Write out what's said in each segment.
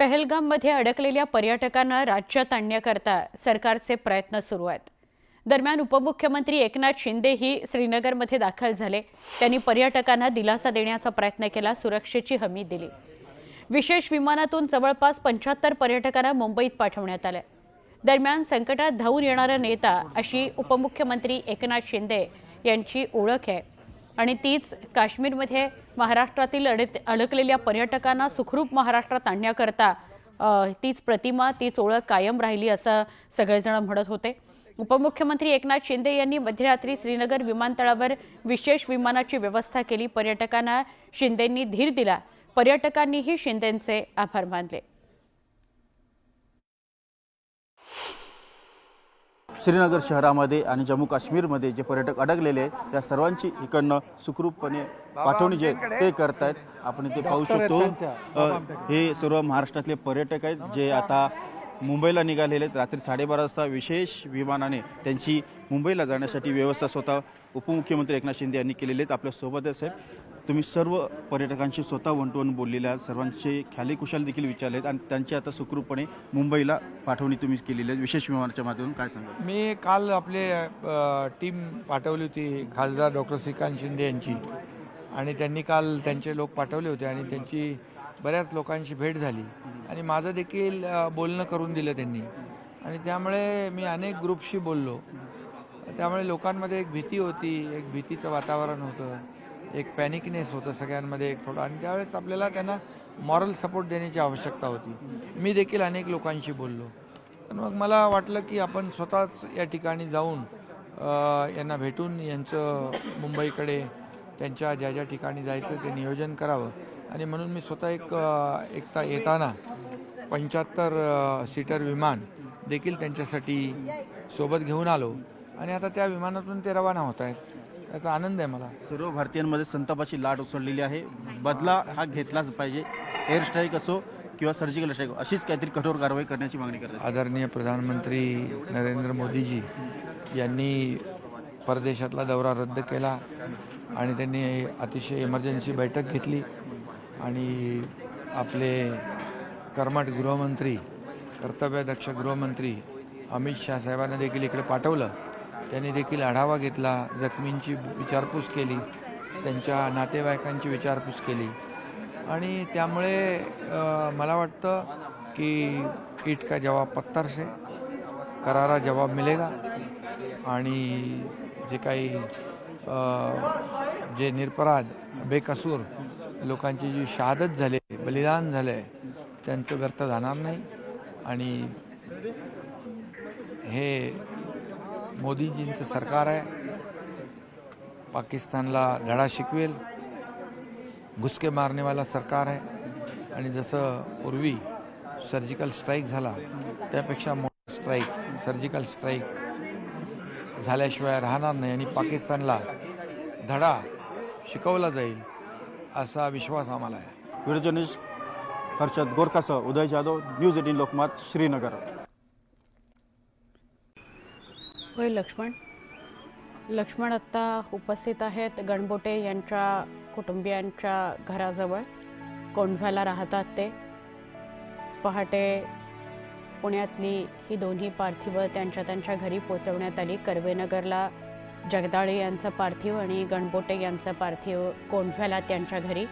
पहलगाममध्ये अडकलेल्या पर्यटकांना राज्यात आणण्याकरता सरकारचे प्रयत्न सुरू आहेत। दरम्यान उपमुख्यमंत्री एकनाथ शिंदेही श्रीनगरमध्ये दाखल झाले। त्यांनी पर्यटकांना दिलासा देण्याचा प्रयत्न केला, सुरक्षेची हमी दिली। विशेष विमानातून जवळपास 75 पर्यटकांना मुंबईत पाठवण्यात आले। दरम्यान संकटात धावून येणारा नेता अशी उपमुख्यमंत्री एकनाथ शिंदे यांची ओळख आहे आणि तीच काश्मीरमध्ये महाराष्ट्रातील अडकलेल्या पर्यटकांना सुखरूप महाराष्ट्रात आणण्याकरता तीच प्रतिमा, तीच ओळख कायम राहिली असं सगळेजण म्हणत होते। उपमुख्यमंत्री एकनाथ शिंदे यांनी मध्यरात्री श्रीनगर विमानतळावर विशेष विमानाची व्यवस्था केली। पर्यटकांना शिंदेंनी धीर दिला, पर्यटकांनीही शिंदेंचे आभार मानले। श्रीनगर शहरामध्ये आणि जम्मू काश्मीरमध्ये जे पर्यटक अडकलेले आहेत त्या सर्वांची इकडनं सुखरूपपणे पाठवणी जे ते करतायत। आपण इथे पाहू शकतो हे सर्व महाराष्ट्रातले पर्यटक आहेत जे आता मुंबईला निघालेले आहेत। रात्री 12:30 वाजता विशेष विमानाने त्यांची मुंबईला जाण्यासाठी व्यवस्था स्वतः उपमुख्यमंत्री एकनाथ शिंदे यांनी केलेली आहेत। आपल्या सोबतच आहेत, तुम्ही सर्व पर्यटकांशी स्वतः वन-टू-वन बोललेले आहात, सर्वांचे ख्यालीकुशाल देखील विचारले आहेत आणि त्यांची आता सुखरूपपणे मुंबईला पाठवणी तुम्ही केलेली आहे विशेष विमानाच्या माध्यमातून। काय सांगाल? मी काल आपले टीम पाठवली होती खासदार डॉक्टर श्रीकांत शिंदे यांची, आणि त्यांनी काल त्यांचे लोक पाठवले होते आणि त्यांची बऱ्याच लोकांशी भेट झाली आणि माझं देखील बोलणं करून दिलं त्यांनी, आणि त्यामुळे मी अनेक ग्रुपशी बोललो। त्यामुळे लोकांमध्ये एक भीती होती, एक भीतीचं वातावरण होतं, एक पॅनिकनेस होतं सगळ्यांमध्ये एक थोडं, आणि त्यावेळेस आपल्याला त्यांना मॉरल सपोर्ट देण्याची आवश्यकता होती। मी देखील अनेक लोकांशी बोललो, पण मग मला वाटलं की आपण स्वतःच या ठिकाणी जाऊन यांना भेटून यांचं मुंबईकडे त्यांच्या ज्या ज्या ठिकाणी जायचं ते नियोजन करावं, आणि म्हणून मी स्वतः एक येताना 75 सीटर विमान देखील त्यांच्यासाठी सोबत घेऊन आलो, आणि आता त्या विमानातून ते रवाना होत आहेत। याचा आनंद आहे मला। सर्व भारतीयांमध्ये संतापाची लाट उसळलेली आहे। बदला हा घेतलाच पाहिजे, एअर स्ट्राईक असो किंवा सर्जिकल स्ट्राईक, अशीच काहीतरी कठोर कारवाई करण्याची मागणी करतात। आदरणीय प्रधानमंत्री नरेंद्र मोदीजी यांनी परदेशातला दौरा रद्द केला आणि त्यांनी अतिशय इमर्जन्सी बैठक घेतली, आणि आपले कर्मठ गृहमंत्री, कर्तव्यदक्ष गृहमंत्री अमित शाह साहेबांना देखील इकडे पाठवलं। त्यांनी देखील आढावा घेतला, जखमींची विचारपूस केली, त्यांच्या नातेवाईकांची विचारपूस केली, आणि त्यामुळे मला वाटतं की ईट का जवाब पत्थर से, करारा जवाब मिलेगा, आणि जे काही जे निरपराध बेकसूर लोकांची जी शहादत झाली, बलिदान झालं आहे, त्यांचं व्यर्थ जाणार नाही, आणि हे मोदीजींचं सरकार आहे, पाकिस्तानला धडा शिकवेल, घुसके मारनेवाला सरकार आहे, आणि जसं पूर्वी सर्जिकल स्ट्राईक झाला त्यापेक्षा मोठा स्ट्राईक, सर्जिकल स्ट्राईक झाल्याशिवाय राहणार नाही, आणि पाकिस्तानला धडा शिकवला जाईल असा विश्वास आम्हाला आहे। व्हिडिओ जर्नलिस्ट हर्षद गोरखासह उदय जाधव, न्यूज 18 लोकमत, श्रीनगर। होय लक्ष्मण आत्ता उपस्थित आहेत गणबोटे यांच्या कुटुंबियांच्या घराजवळ, कोंढव्याला राहतात ते। पहाटे पुण्यातली ही दोन्ही पार्थिवं त्यांच्या घरी पोचवण्यात आली। कर्वेनगरला जगदाळे यांचं पार्थिव आणि गणबोटे यांचं पार्थिव कोंढव्याला त्यांच्या घरी।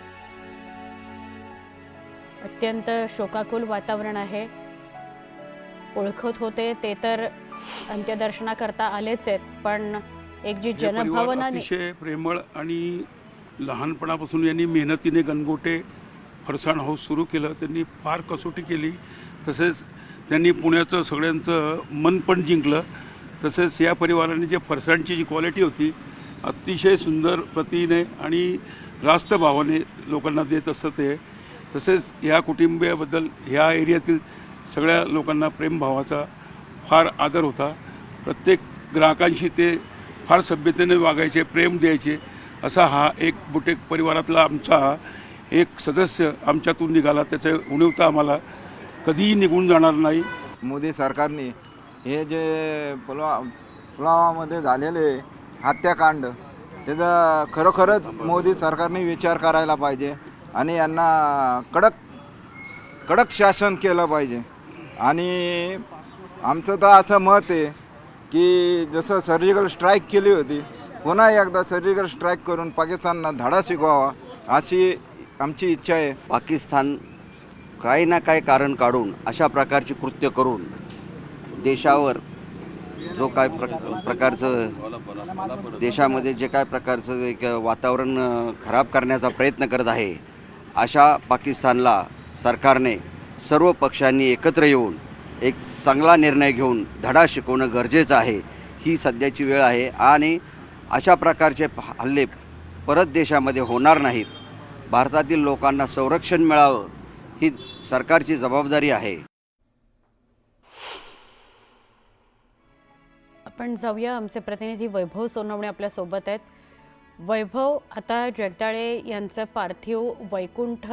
अत्यंत शोकाकुल वातावरण आहे। ओळखत होते ते तर अंत्यदर्शनाकरता आलेच आहेत, पण एक जी जनभावना, अतिशय प्रेमळ आणि लहानपणापासून यांनी मेहनतीने गणगोटे फरसाण हाऊस सुरू केलं। त्यांनी फार कसोटी केली, तसेच त्यांनी पुण्याचं सगळ्यांचं मन पण जिंकलं। तसेच या परिवाराने जे फरसाणची जी क्वालिटी होती अतिशय सुंदर प्रतीने आणि रास्त भावाने लोकांना देत असतं ते। तसेच या कुटुंबियाबद्दल ह्या एरियातील सगळ्या लोकांना प्रेमभावाचा फार आदर होता। प्रत्येक ग्राहकांशी ते फार सभ्यतेने वागायचे, प्रेम द्यायचे। असा हा एक बुटेक परिवारातला आमचा एक सदस्य आमच्यातून निघाला, त्याचं उणीवता आम्हाला कधीही निघून जाणार नाही। मोदी सरकारने हे जे पुलवामामध्ये झालेले हत्याकांड, त्याचा खरोखरच मोदी सरकारने विचार करायला पाहिजे आणि यांना कडक शासन केलं पाहिजे. आणि आमचं तर असं मत आहे की जसं सर्जिकल स्ट्राईक केली होती, पुन्हा एकदा सर्जिकल स्ट्राईक करून पाकिस्तानला धडा शिकवावा अशी आमची इच्छा आहे. पाकिस्तान काही ना काही कारण काढून अशा प्रकारची कृत्य करून देशावर जो काय प्रकारचं देशामध्ये जे काय प्रकारचं एक वातावरण खराब करण्याचा प्रयत्न करत आहे, अशा पाकिस्तानला सरकारने सर्व पक्षांनी एकत्र येऊन एक चांगला निर्णय घेऊन धडा शिकवणं गरजेचं आहे. ही सध्याची वेळ आहे आणि अशा प्रकारचे हल्ले परत देशामध्ये होणार नाहीत. भारतातील लोकांना संरक्षण मिळावं ही सरकारची जबाबदारी आहे. आपण जाऊया, आमचे प्रतिनिधी वैभव सोनवणे आपल्या सोबत आहेत. वैभव, आता जगदाळे यांचं पार्थिव वैकुंठ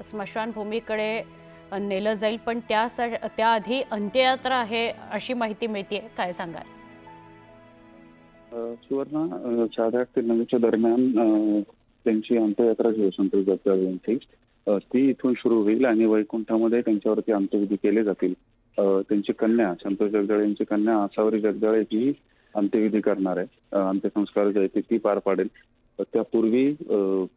स्मशानभूमीकडे नेलं जाईल, पण त्याआधी अंत्ययात्रा आहे अशी माहिती मिळते, काय सांगाल? सुवर्णा, 8:30 ते 9च्या दरम्यान त्यांची अंत्ययात्रा जी आहे संतोष जगदाळे यांची, ती इथून सुरू होईल आणि वैकुंठामध्ये त्यांच्यावरती अंत्यविधी केले जातील. त्यांची कन्या संतोष जगदाळे यांची कन्या आसावरी जगदाळे ही अंत्यविधी करणार आहे. अंत्यसंस्कार जे आहेत ती पार पाडेल. त्यापूर्वी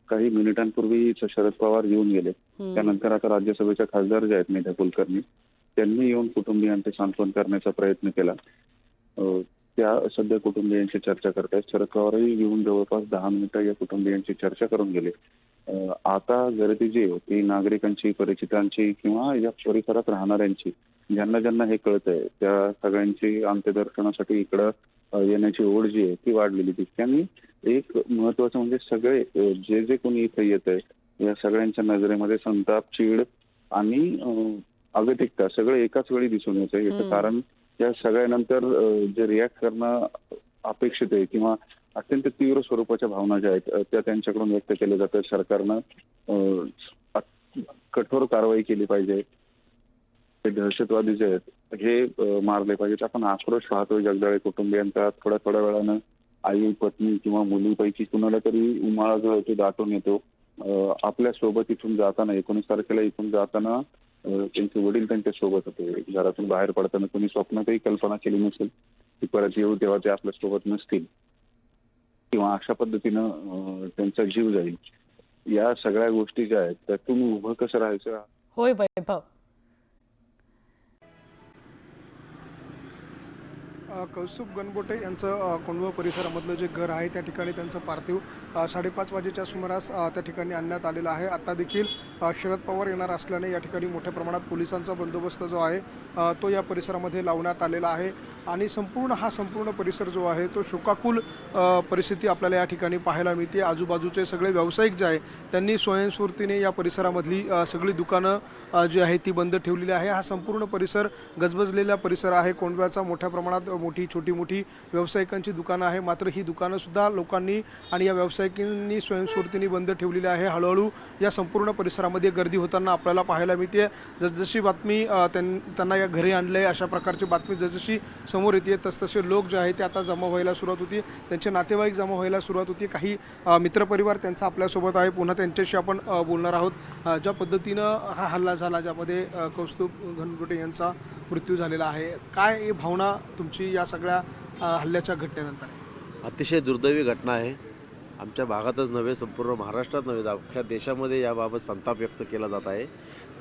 काही मिनिटांपूर्वी शरद पवार येऊन गेले. त्यानंतर आता राज्यसभेच्या खासदार जे आहेत मेधा कुलकर्णी, त्यांनी येऊन कुटुंबियांचे सांत्वन करण्याचा प्रयत्न केला. त्या सध्या कुटुंबियांशी चर्चा करतायत. शरद पवारही येऊन जवळपास 10 मिनिटं या कुटुंबियांची चर्चा करून गेले. आता गर्दी जी आहे ती नागरिकांची, परिचितांची किंवा या परिसरात राहणाऱ्यांची, ज्यांना ज्यांना हे कळतंय त्या सगळ्यांची अंत्यदर्शनासाठी इकडं येण्याची ओढ जी आहे ती वाढलेली दिसते. आणि एक महत्वाचं म्हणजे सगळे जे कोणी इथे येत आहे या सगळ्यांच्या नजरेमध्ये संताप, चीड आणि अगतिकता सगळं एकाच वेळी दिसून येतं. याचं कारण या सगळ्यानंतर जे रिॲक्ट करणं अपेक्षित आहे किंवा अत्यंत तीव्र स्वरूपाच्या भावना ज्या आहेत त्या त्यांच्याकडून व्यक्त केल्या जातात. सरकारनं कठोर कारवाई केली पाहिजे. ते दहशतवादी जे आहेत हे मारले पाहिजेत. आपण आक्रोश पाहतोय जगदाळे कुटुंबियांचा. थोड्या वेळानं आई, पत्नी किंवा मुलीपैकी कुणाला तरी उमाळा जो आहे तो दाटून येतो. आपल्या सोबत इथून जाताना 19 तारखेला इथून जाताना त्यांचे वडील त्यांच्या सोबत होते. घरातून बाहेर पडताना कोणी स्वप्नातही कल्पना केली नसेल की परत येऊ तेव्हा ते आपल्या सोबत नसतील किंवा अशा पद्धतीनं त्यांचा जीव जाईल. या सगळ्या गोष्टी ज्या आहेत त्यातून उभं कसं राहायचं. होय वैभव. कौस्तुभ गणगोटे यांचं कोंढवा परिसरामधलं जे घर आहे त्या ठिकाणी त्यांचं पार्थिव 5:30 वाजेच्या सुमारास त्या ठिकाणी आणण्यात आलेलं आहे. आता देखील शरद पवार येणार असल्याने या ठिकाणी मोठ्या प्रमाणात पोलिसांचा बंदोबस्त जो आहे तो या परिसरामध्ये लावण्यात आलेला आहे. आणि संपूर्ण परिसर जो आहे तो शोकाकुल परिस्थिती आपल्याला या ठिकाणी पाहायला मिळते. आजूबाजूचे सगळे व्यावसायिक जे आहे त्यांनी स्वयंस्फूर्तीने या परिसरामधली सगळी दुकानं जी आहे ती बंद ठेवलेली आहे. हा संपूर्ण परिसर गजबजलेला परिसर आहे. कोंढव्याचा मोठ्या प्रमाणात छोटी मोठी व्यावसायिकांची दुकानं आहे. मात्र ही दुकानं सुद्धा लोकांनी आणि या व्यावसायिकांनी स्वयंस्फूर्तीने बंद ठेवलेली आहे. हळूहळू या संपूर्ण परिसरामध्ये गर्दी होताना आपल्याला पाहायला मिळते. जसजशी बातमी त्यांना या घरी आणलंय अशा प्रकारची बातमी जसजशी समोर येते तसतसे लोक जे आहेत ते आता जमा व्हायला सुरुवात होती. त्यांचे नातेवाईक जमा व्हायला सुरुवात होती. काही मित्रपरिवार त्यांचा आपल्यासोबत आहे. पुन्हा त्यांच्याशी आपण बोलणार आहोत. ज्या पद्धतीनं हा हल्ला झाला ज्यामध्ये कौस्तुभ गणगोटे यांचा मृत्यू झालेला आहे, काय भावना तुमची या सगळ्या हल्ल्याच्या घटनेनंतर? अतिशय दुर्दैवी घटना आहे. आमच्या भागातच नव्हे, संपूर्ण महाराष्ट्रात नव्हे, अख्ख्या देशामध्ये याबाबत संताप व्यक्त केला जात आहे.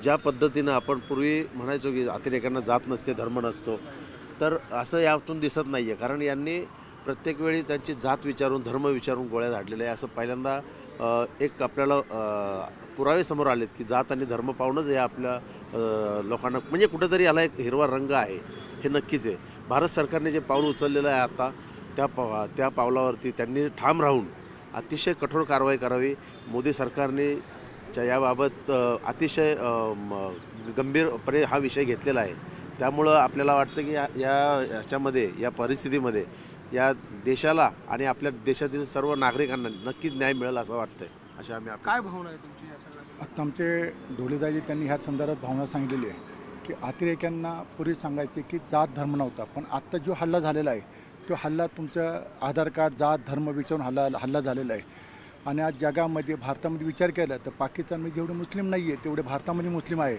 ज्या पद्धतीनं आपण पूर्वी म्हणायचो की अतिरेक्यांना जात नसते, धर्म नसतो, तर असं यातून दिसत नाही आहे. कारण यांनी प्रत्येक वेळी त्यांची जात विचारून, धर्म विचारून गोळ्या झाडलेल्या आहे. असं पहिल्यांदा एक आपल्याला पुरावे समोर आलेत की जात आणि धर्म पाहूनच हे आपल्या लोकांना म्हणजे कुठेतरी याला एक हिरवा रंग आहे, हे नक्कीच आहे. भारत सरकारने जे पाऊल उचललेलं आहे आता त्या पावलावरती त्यांनी ठाम राहून अतिशय कठोर कारवाई करावी. मोदी सरकारने याबाबत अतिशय गंभीरपणे हा विषय घेतलेला आहे. त्यामुळं आपल्याला वाटतं की याच्यामध्ये या परिस्थितीमध्ये या देशाला आणि आपल्या देशातील सर्व नागरिकांना नक्कीच न्याय मिळेल असं वाटतंय. अशा आम्ही काय भावना आहे तुमची या सगळ्या? आता आमचे ढोलेदाजी त्यांनी ह्या संदर्भात भावना सांगितलेली आहे की अतिरेक्यांना पूर्वी सांगायचे की जात धर्म नव्हता, पण आत्ता जो हल्ला झालेला आहे तो हल्ला तुमचं आधार कार्ड, जात, धर्म विचारून हल्ला झालेला आहे. आणि आज जगामध्ये भारतामध्ये विचार केला तर पाकिस्तानमध्ये जेवढे मुस्लिम नाही आहे तेवढे भारतामध्ये मुस्लिम आहे.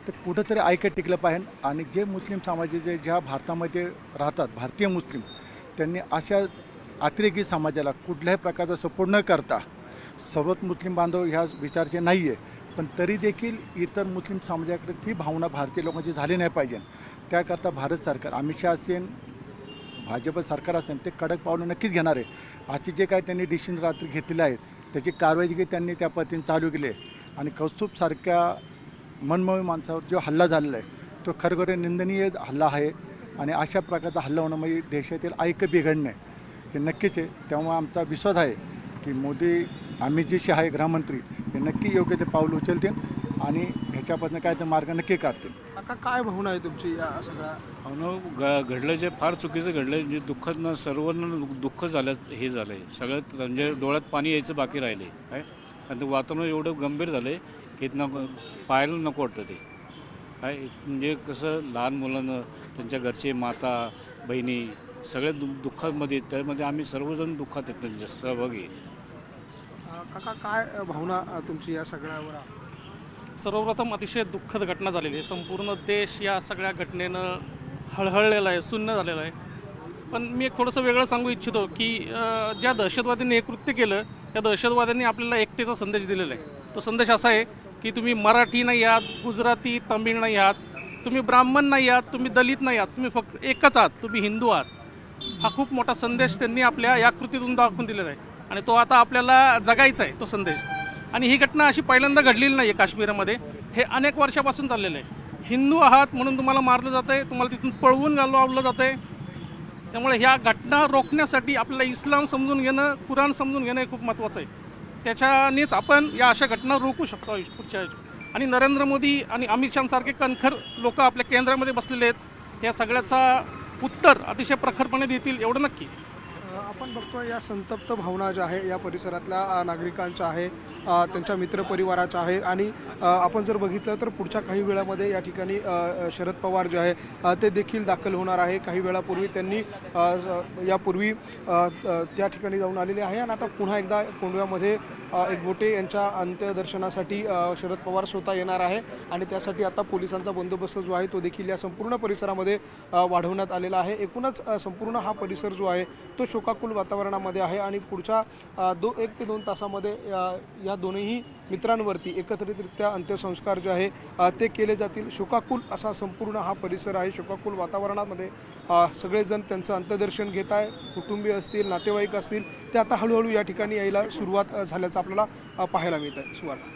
तर कुठंतरी ऐकत टिकलं पाहिजे. आणि जे मुस्लिम समाजाचे ज्या भारतामध्ये राहतात भारतीय मुस्लिम, त्यांनी अशा अतिरेकी समाजाला कुठल्याही प्रकारचा सपोर्ट न करता, सर्वच मुस्लिम बांधव ह्या विचारचे नाही आहे, पण तरी देखील इतर मुस्लिम समाजाकडे ती भावना भारतीय लोकांची झाली नाही पाहिजे. त्याकरता भारत सरकार, अमित शहा असेल, भाजप सरकार असेल, ते कडक पावलं नक्कीच घेणार आहे. आजचे जे काही त्यांनी डिसिजन रात्री घेतलेले आहेत त्याची कारवाई देखील त्यांनी त्या पद्धतीने चालू केली आहे. आणि कौस्तुभसारख्या मनमोही माणसावर जो हल्ला झालेला आहे तो खरोखर निंदनीय हल्ला आहे. आणि अशा प्रकारचा हल्ला होणं म्हणजे देशातील ऐक्य बिघडणे हे नक्कीच आहे. त्यामुळे आमचा विश्वास आहे की मोदी, अमित जी शहा आहे गृहमंत्री, हे नक्की योग्य ते पाऊल उचलतील आणि ह्याच्यापासून काय ते मार्ग नक्की काढतील. आता काय भावना आहे तुमची या सगळ्या घडलं जे फार चुकीचं घडलं, जे दुःखद सर्वांना दुःख झालं, हे झालं आहे सगळं, म्हणजे डोळ्यात पाणी यायचं बाकी राहिले काय. आणि ते वातावरण एवढं गंभीर झालं आहे की पाहायला नको वाटतं ते काय. म्हणजे कसं लहान मुलांना त्यांच्या घरचे माता बहिणी सगळे दुःखामध्ये, त्यामध्ये आम्ही सर्वजण दुःखात आहेत त्यांच्या सहभागी. काका काय भावना तुमची या सगळ्यावर? सर्वप्रथम अतिशय दुःखद घटना झालेली आहे. संपूर्ण देश या सगळ्या घटनेनं हळहळलेला आहे, सुन्न झालेला आहे. पण मी एक थोडंसं वेगळं सांगू इच्छितो की ज्या दहशतवाद्यांनी हे कृत्य केलं त्या दहशतवाद्यांनी आपल्याला एकतेचा संदेश दिलेला आहे. तो संदेश असा आहे की तुम्ही मराठी नाही आहात, गुजराती, तमिळ नाही आहात, तुम्ही ब्राह्मण नाही आहात, तुम्ही दलित नाही आहात, तुम्ही फक्त एकच आहात, तुम्ही हिंदू आहात. हा खूप मोठा संदेश त्यांनी आपल्या या कृतीतून दाखवून दिलेला आहे आणि तो आता आपल्याला जगायचा आहे तो संदेश. आणि ही घटना अशी पहिल्यांदा घडलेली नाही आहे काश्मीरमध्ये, हे अनेक वर्षापासून चाललेलं आहे. हिंदू आहात म्हणून तुम्हाला मारलं जातं आहे, तुम्हाला तिथून पळवून लावलं जातं आहे. त्यामुळे ह्या घटना रोखण्यासाठी आपल्याला इस्लाम समजून घेणं, कुराण समजून घेणं हे खूप महत्त्वाचं आहे. त्याच्यानेच आपण या अशा घटना रोखू शकतो पुढच्या. आणि नरेंद्र मोदी आणि अमित शहासारखे कणखर लोक आपल्या केंद्रामध्ये बसलेले आहेत, त्या सगळ्याचा उत्तर अतिशय प्रखरपणे देतील एवढं नक्की. आपण बघतो या संतप्त भावना ज्या आहे या परिसरातल्या नागरिकांच्या आहे, त्यांच्या मित्रपरिवाराच्या आहे. आणि आपण जर बघितलं तर पुढच्या काही वेळामध्ये या ठिकाणी शरद पवार जे आहे ते देखील दाखल होणार आहे. काही वेळापूर्वी त्यांनी यापूर्वी त्या ठिकाणी जाऊन आलेले आहे आणि आता पुन्हा एकदा कोंडव्यामध्ये एकबोटे यांच्या अंत्यदर्शनासाठी शरद पवार स्वतः येणार आहे. आणि त्यासाठी आता पोलिसांचा बंदोबस्त जो आहे तो देखील या संपूर्ण परिसरामध्ये वाढवण्यात आलेला आहे. एकूणच संपूर्ण हा परिसर जो आहे तो शोकाकुल वातावरणामध्ये आहे. आणि पुढच्या 1 ते 2 तासामध्ये या दोन्ही मित्रांवरती एकत्रितरित्या अंत्यसंस्कार जे आहे ते केले जातील. शोकाकुल असा संपूर्ण हा परिसर आहे. शोकाकुल वातावरणामध्ये सगळेजण त्यांचं अंत्यदर्शन घेत आहे. कुटुंबीय असतील, नातेवाईक असतील, ते आता हळूहळू या ठिकाणी यायला सुरुवात झाल्याचं आपल्याला पाहायला मिळत आहे. सुवर्ण.